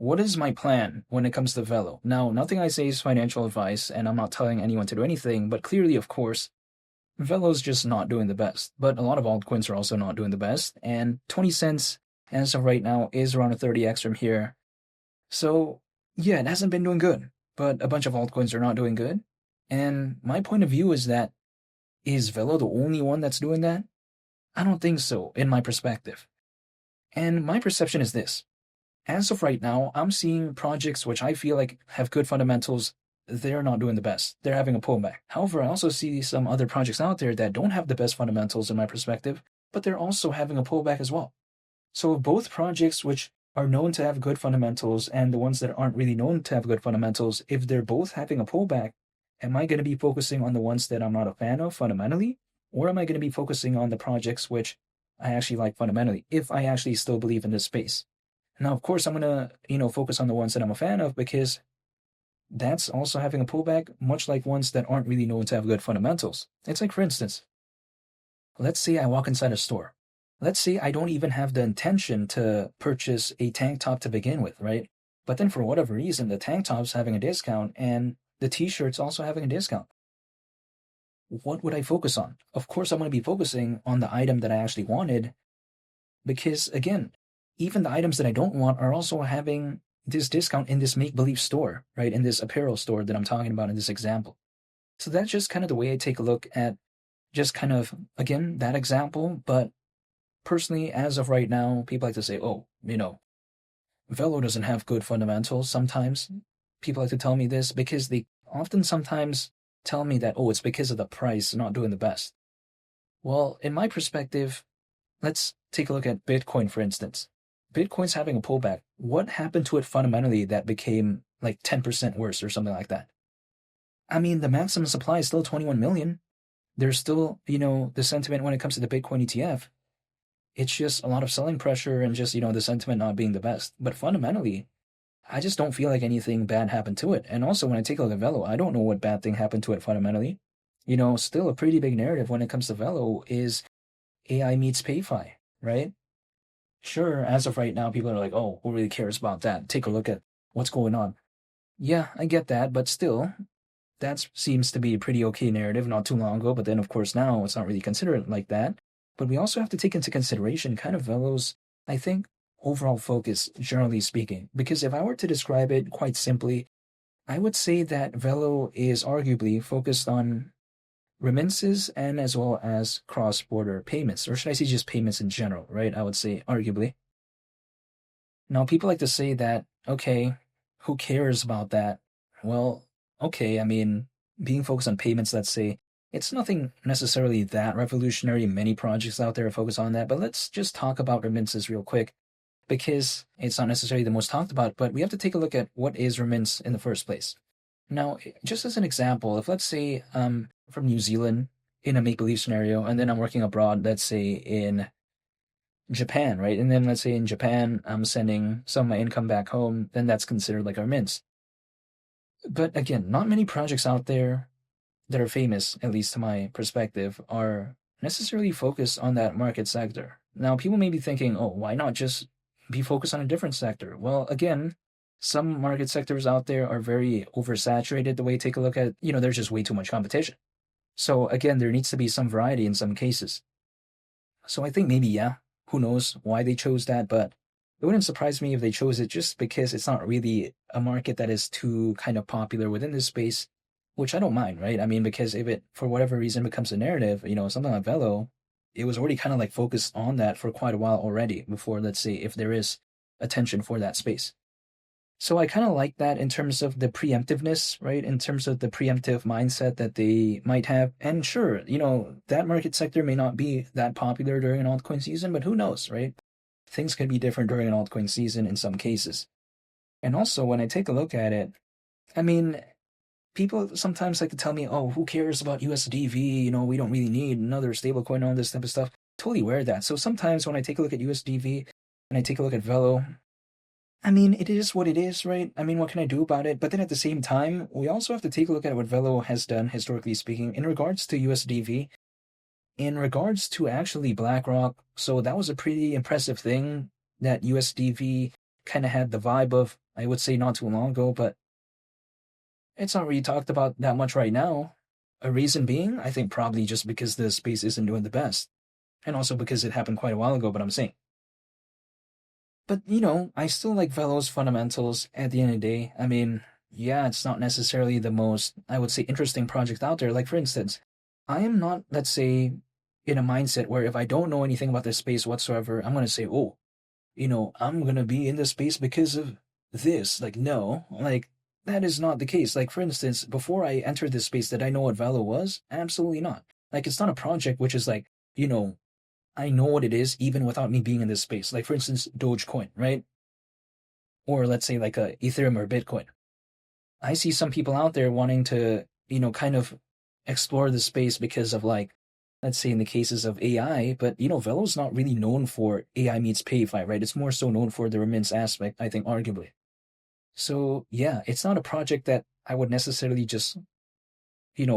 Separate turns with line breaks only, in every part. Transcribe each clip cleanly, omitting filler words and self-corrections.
what is my plan when it comes to VELO? Now, nothing I say is financial advice, and I'm not telling anyone to do anything, but clearly, of course, VELO's just not doing the best. But a lot of altcoins are also not doing the best, and 20 cents as of right now is around a 30x from here. So, yeah, it hasn't been doing good, but a bunch of altcoins are not doing good. And my point of view is that, is VELO the only one that's doing that? I don't think so, in my perspective. And my perception is this. As of right now, I'm seeing projects which I feel like have good fundamentals. They're not doing the best. They're having a pullback. However, I also see some other projects out there that don't have the best fundamentals in my perspective, but they're also having a pullback as well. So both projects which are known to have good fundamentals and the ones that aren't really known to have good fundamentals, if they're both having a pullback, am I going to be focusing on the ones that I'm not a fan of fundamentally? Or am I going to be focusing on the projects which I actually like fundamentally, if I actually still believe in this space? Now, of course, I'm going to, focus on the ones that I'm a fan of because that's also having a pullback, much like ones that aren't really known to have good fundamentals. It's like, for instance, let's say I walk inside a store. Let's say I don't even have the intention to purchase a tank top to begin with, right? But then for whatever reason, the tank top's having a discount and the t-shirt's also having a discount. What would I focus on? Of course, I'm going to be focusing on the item that I actually wanted because, again, even the items that I don't want are also having this discount in this make-believe store, right? In this apparel store that I'm talking about in this example. So that's just kind of the way I take a look at just kind of, again, that example. But personally, as of right now, people like to say, oh, VELO doesn't have good fundamentals. Sometimes people like to tell me this because they often sometimes tell me that, oh, it's because of the price not doing the best. Well, in my perspective, let's take a look at Bitcoin, for instance. Bitcoin's having a pullback. What happened to it fundamentally that became like 10% worse or something like that? I mean, the maximum supply is still 21 million. There's still, the sentiment when it comes to the Bitcoin ETF. It's just a lot of selling pressure and just, the sentiment not being the best. But fundamentally, I just don't feel like anything bad happened to it. And also, when I take a look at VELO, I don't know what bad thing happened to it fundamentally. Still a pretty big narrative when it comes to VELO is AI meets PayFi, right? Sure, as of right now, people are like, oh, who really cares about that? Take a look at what's going on. Yeah, I get that, but still, that seems to be a pretty okay narrative not too long ago. But then, of course, now it's not really considered like that. But we also have to take into consideration kind of VELO's, I think, overall focus, generally speaking. Because if I were to describe it quite simply, I would say that VELO is arguably focused on remittances and as well as cross-border payments, or should I say just payments in general, right? I would say arguably. Now, people like to say that, okay, who cares about that? Well, okay, I mean, being focused on payments, let's say, it's nothing necessarily that revolutionary. Many projects out there are focused on that, but let's just talk about remittances real quick because it's not necessarily the most talked about, but we have to take a look at what is remittance in the first place. Now, just as an example, if let's say from New Zealand in a make-believe scenario, and then I'm working abroad, let's say in Japan, right? And then let's say in Japan, I'm sending some of my income back home, then that's considered like a remittance. But again, not many projects out there that are famous, at least to my perspective, are necessarily focused on that market sector. Now, people may be thinking, oh, why not just be focused on a different sector? Well, again, some market sectors out there are very oversaturated the way you take a look at, there's just way too much competition. So again, there needs to be some variety in some cases. So I think maybe, yeah, who knows why they chose that, but it wouldn't surprise me if they chose it just because it's not really a market that is too kind of popular within this space, which I don't mind, right? I mean, because if it, for whatever reason, becomes a narrative, something like VELO, it was already kind of like focused on that for quite a while already before, let's say, if there is attention for that space. So I kind of like that in terms of the preemptiveness, right? In terms of the preemptive mindset that they might have. And sure, that market sector may not be that popular during an altcoin season, but who knows, right? Things can be different during an altcoin season in some cases. And also, when I take a look at it, I mean, people sometimes like to tell me, oh, who cares about USDV? We don't really need another stablecoin, all this type of stuff. Totally aware of that. So sometimes when I take a look at USDV and I take a look at VELO, I mean, it is what it is, right? I mean, what can I do about it? But then at the same time, we also have to take a look at what VELO has done, historically speaking, in regards to USDV, in regards to actually BlackRock. So that was a pretty impressive thing that USDV kind of had the vibe of, I would say not too long ago, but it's not really talked about that much right now. A reason being, I think probably just because the space isn't doing the best. And also because it happened quite a while ago, but I'm saying. But, I still like Velo's fundamentals at the end of the day. I mean, yeah, it's not necessarily the most, I would say, interesting project out there. Like, for instance, I am not, let's say, in a mindset where if I don't know anything about this space whatsoever, I'm going to say, oh, I'm going to be in this space because of this. Like, no, like, that is not the case. Like, for instance, before I entered this space, did I know what Velo was? Absolutely not. Like, it's not a project which is like, I know what it is even without me being in this space. Like, for instance, Dogecoin, right? Or let's say like a Ethereum or Bitcoin. I see some people out there wanting to, kind of explore the space because of like, let's say in the cases of AI, but Velo's not really known for AI meets PayFi, right? It's more so known for the remittance aspect, I think, arguably. So yeah, it's not a project that I would necessarily just,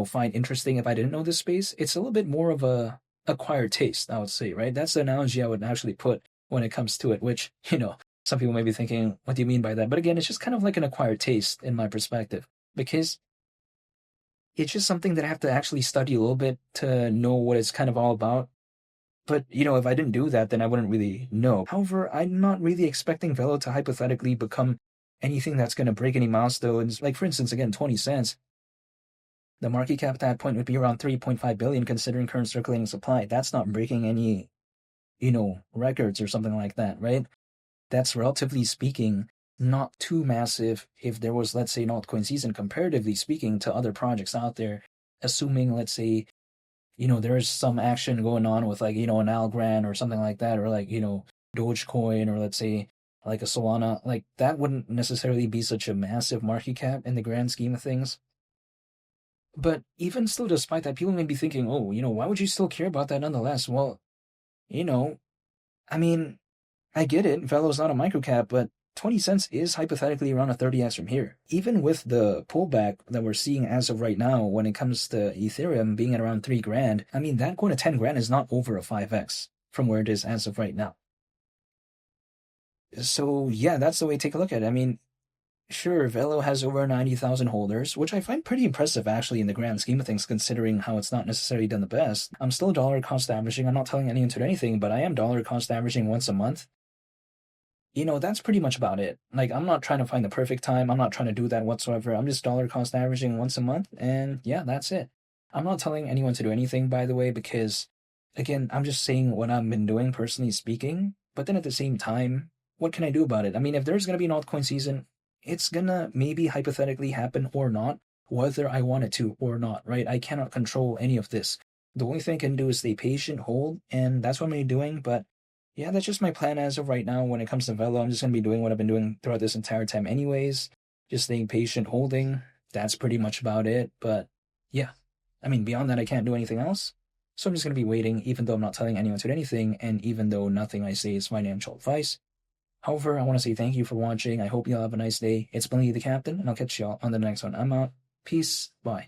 find interesting if I didn't know this space. It's a little bit more of a acquired taste, I would say, right? That's the analogy I would actually put when it comes to it, which, some people may be thinking, what do you mean by that? But again, it's just kind of like an acquired taste in my perspective, because it's just something that I have to actually study a little bit to know what it's kind of all about. But, if I didn't do that, then I wouldn't really know. However, I'm not really expecting Velo to hypothetically become anything that's going to break any milestones. Like, for instance, again, 20 cents. The market cap at that point would be around 3.5 billion considering current circulating supply. That's not breaking any, records or something like that, right? That's relatively speaking not too massive if there was, let's say, an altcoin season, comparatively speaking to other projects out there, assuming, let's say, there's some action going on with like, an Algorand or something like that, or like, Dogecoin, or let's say like a Solana, like that wouldn't necessarily be such a massive market cap in the grand scheme of things. But even still, despite that, people may be thinking, oh, why would you still care about that nonetheless? Well, you know, I mean, I get it. Velo's not a microcap, but 20 cents is hypothetically around a 30x from here. Even with the pullback that we're seeing as of right now when it comes to Ethereum being at around 3 grand, I mean, that going to 10 grand is not over a 5x from where it is as of right now. So, yeah, that's the way to take a look at it. I mean, sure, Velo has over 90,000 holders, which I find pretty impressive actually in the grand scheme of things, considering how it's not necessarily done the best. I'm still dollar cost averaging. I'm not telling anyone to do anything, but I am dollar cost averaging once a month. That's pretty much about it. Like, I'm not trying to find the perfect time. I'm not trying to do that whatsoever. I'm just dollar cost averaging once a month, and yeah, that's it. I'm not telling anyone to do anything, by the way, because, again, I'm just saying what I've been doing, personally speaking. But then at the same time, what can I do about it? I mean, if there's going to be an altcoin season, it's gonna maybe hypothetically happen or not, whether I want it to or not, right? I cannot control any of this. The only thing I can do is stay patient, hold, and that's what I'm gonna be doing. But yeah, that's just my plan as of right now when it comes to Velo. I'm just gonna be doing what I've been doing throughout this entire time anyways. Just staying patient, holding. That's pretty much about it. But yeah, I mean, beyond that, I can't do anything else. So I'm just gonna be waiting, even though I'm not telling anyone to do anything, and even though nothing I say is financial advice. However, I want to say thank you for watching. I hope you all have a nice day. It's been Lee the Captain, and I'll catch y'all on the next one. I'm out. Peace. Bye.